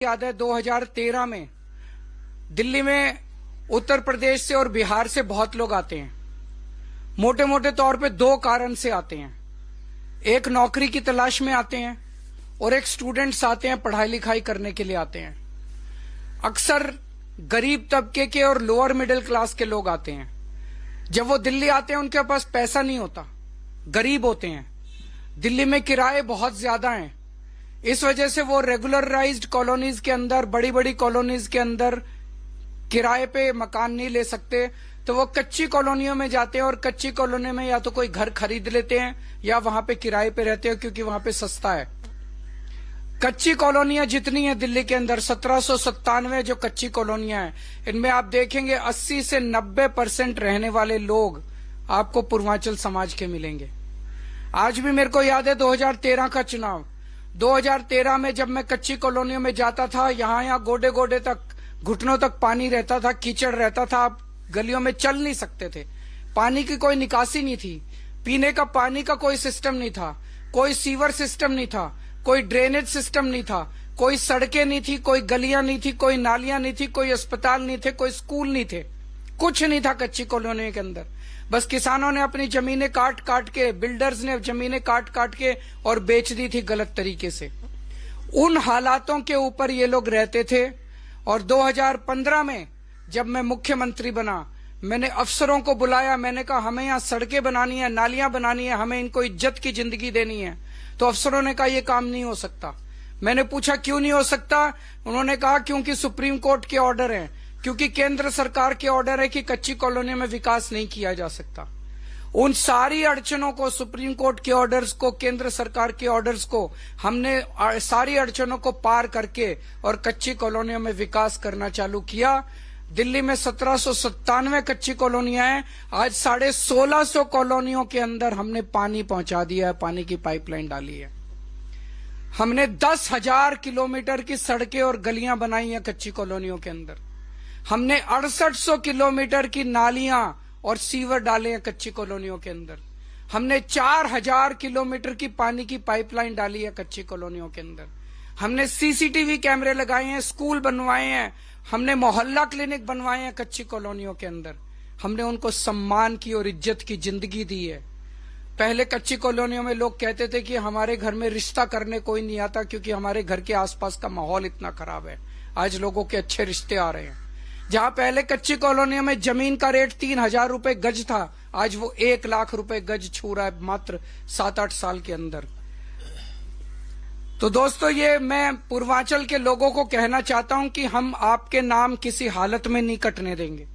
याद है 2013 में दिल्ली में उत्तर प्रदेश से और बिहार से बहुत लोग आते हैं। मोटे मोटे तौर पे दो कारण से आते हैं। एक नौकरी की तलाश में आते हैं और एक स्टूडेंट्स आते हैं, पढ़ाई लिखाई करने के लिए आते हैं। अक्सर गरीब तबके के और लोअर मिडिल क्लास के लोग आते हैं। जब वो दिल्ली आते हैं उनके पास पैसा नहीं होता, गरीब होते हैं। दिल्ली में किराए बहुत ज्यादा हैं, इस वजह से वो रेगुलराइज्ड कॉलोनीज के अंदर, बड़ी बड़ी कॉलोनीज के अंदर किराए पे मकान नहीं ले सकते, तो वो कच्ची कॉलोनियों में जाते हैं और कच्ची कॉलोनी में या तो कोई घर खरीद लेते हैं या वहां पे किराए पे रहते हैं, क्योंकि वहां पे सस्ता है। कच्ची कॉलोनियां जितनी है दिल्ली के अंदर, 1797 जो कच्ची कॉलोनियां हैं, इनमें आप देखेंगे 80 से 90% रहने वाले लोग आपको पूर्वांचल समाज के मिलेंगे। आज भी मेरे को याद है 2013 का चुनाव। 2013 में जब मैं कच्ची कॉलोनियों में जाता था, यहाँ गोडे गोडे तक, घुटनों तक पानी रहता था, कीचड़ रहता था, आप गलियों में चल नहीं सकते थे। पानी की कोई निकासी नहीं थी, पीने का पानी का कोई सिस्टम नहीं था, कोई सीवर सिस्टम नहीं था, कोई ड्रेनेज सिस्टम नहीं था, कोई सड़कें नहीं थी, कोई गलियां नहीं थी, कोई नालियां नहीं थी, कोई अस्पताल नहीं थे, कोई स्कूल नहीं थे, कुछ नहीं था कच्ची कॉलोनी के अंदर। बस किसानों ने अपनी जमीनें काट काट के, बिल्डर्स ने जमीनें काट काट के और बेच दी थी गलत तरीके से। उन हालातों के ऊपर ये लोग रहते थे। और 2015 में जब मैं मुख्यमंत्री बना, मैंने अफसरों को बुलाया, मैंने कहा हमें यहाँ सड़कें बनानी है, नालियां बनानी है, हमें इनको इज्जत की जिंदगी देनी है। तो अफसरों ने कहा ये काम नहीं हो सकता। मैंने पूछा क्यों नहीं हो सकता? उन्होंने कहा क्योंकि सुप्रीम कोर्ट के ऑर्डर है, क्योंकि केंद्र सरकार के ऑर्डर है कि कच्ची कॉलोनी में विकास नहीं किया जा सकता। उन सारी अड़चनों को, सुप्रीम कोर्ट के ऑर्डर्स को, केंद्र सरकार के ऑर्डर्स को, हमने सारी अड़चनों को पार करके और कच्ची कॉलोनियों में विकास करना चालू किया। दिल्ली में 1797 कच्ची कॉलोनियां हैं, आज 1650 कॉलोनियों के अंदर हमने पानी पहुंचा दिया है, पानी की पाइपलाइन डाली है। हमने 10,000 किलोमीटर की सड़कें और गलियां बनाई हैं कच्ची कॉलोनियों के अंदर। हमने 6800 किलोमीटर की नालियां और सीवर डाले हैं कच्ची कॉलोनियों के अंदर। हमने 4000 किलोमीटर की पानी की पाइपलाइन डाली है कच्ची कॉलोनियों के अंदर। हमने सीसीटीवी कैमरे लगाए हैं, स्कूल बनवाए हैं, हमने मोहल्ला क्लिनिक बनवाए हैं कच्ची कॉलोनियों के अंदर। हमने उनको सम्मान की और इज्जत की जिंदगी दी है। पहले कच्ची कॉलोनियों में लोग कहते थे कि हमारे घर में रिश्ता करने कोई नहीं आता क्योंकि हमारे घर के आसपास का माहौल इतना खराब है। आज लोगों के अच्छे रिश्ते आ रहे हैं। जहां पहले कच्ची कॉलोनियों में जमीन का रेट 3000 रुपए गज था, आज वो 1 लाख रुपए गज छू रहा है मात्र 7-8 साल के अंदर। तो दोस्तों, ये मैं पूर्वांचल के लोगों को कहना चाहता हूं कि हम आपके नाम किसी हालत में नहीं कटने देंगे।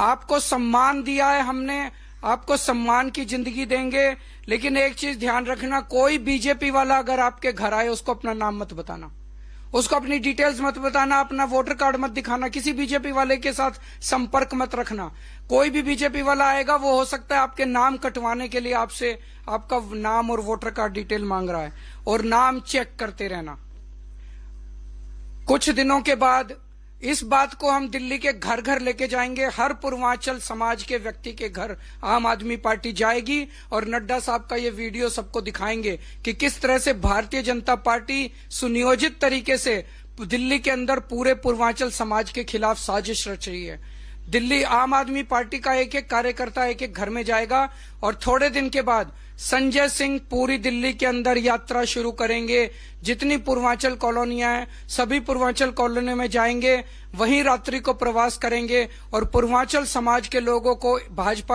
आपको सम्मान दिया है हमने, आपको सम्मान की जिंदगी देंगे। लेकिन एक चीज ध्यान रखना, कोई बीजेपी वाला अगर आपके घर आए उसको अपना नाम मत बताना, उसको अपनी डिटेल्स मत बताना, अपना वोटर कार्ड मत दिखाना, किसी बीजेपी वाले के साथ संपर्क मत रखना। कोई भी बीजेपी वाला आएगा, वो हो सकता है आपके नाम कटवाने के लिए आपसे आपका नाम और वोटर कार्ड डिटेल मांग रहा है, और नाम चेक करते रहना। कुछ दिनों के बाद इस बात को हम दिल्ली के घर घर लेके जाएंगे। हर पूर्वांचल समाज के व्यक्ति के घर आम आदमी पार्टी जाएगी और नड्डा साहब का ये वीडियो सबको दिखाएंगे कि किस तरह से भारतीय जनता पार्टी सुनियोजित तरीके से दिल्ली के अंदर पूरे पूर्वांचल समाज के खिलाफ साजिश रच रही है। दिल्ली आम आदमी पार्टी का एक एक कार्यकर्ता एक एक घर में जाएगा और थोड़े दिन के बाद संजय सिंह पूरी दिल्ली के अंदर यात्रा शुरू करेंगे। जितनी पूर्वांचल कॉलोनियां हैं, सभी पूर्वांचल कॉलोनियों में जाएंगे, वहीं रात्रि को प्रवास करेंगे और पूर्वांचल समाज के लोगों को भाजपा